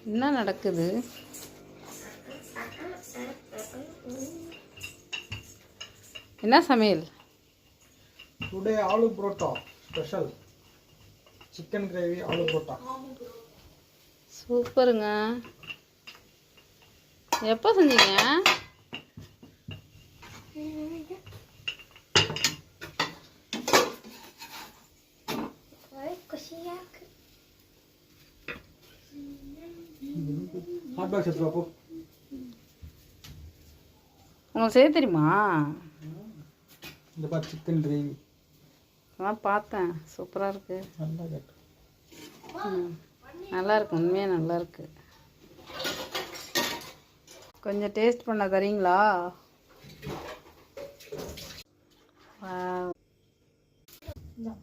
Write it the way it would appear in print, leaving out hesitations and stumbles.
என்ன நடக்குது? என்ன சமையல்? Today aloo parotta special. Chicken gravy aloo parotta. சூப்பருங்க. எப்போ செஞ்சீங்க? ஹாட் பாக்ஸ் எடுத்து போ. உங்களுக்கு செய்ய தெரியுமா? இந்த பார் சிக்கன் கிரேவி. அதான் பார்த்தேன், சூப்பராக இருக்கு. நல்லா கேட்டு. நல்லா இருக்கு, உண்மையாக நல்லா இருக்கு. கொஞ்சம் டேஸ்ட் பண்ண தரீங்களா? No.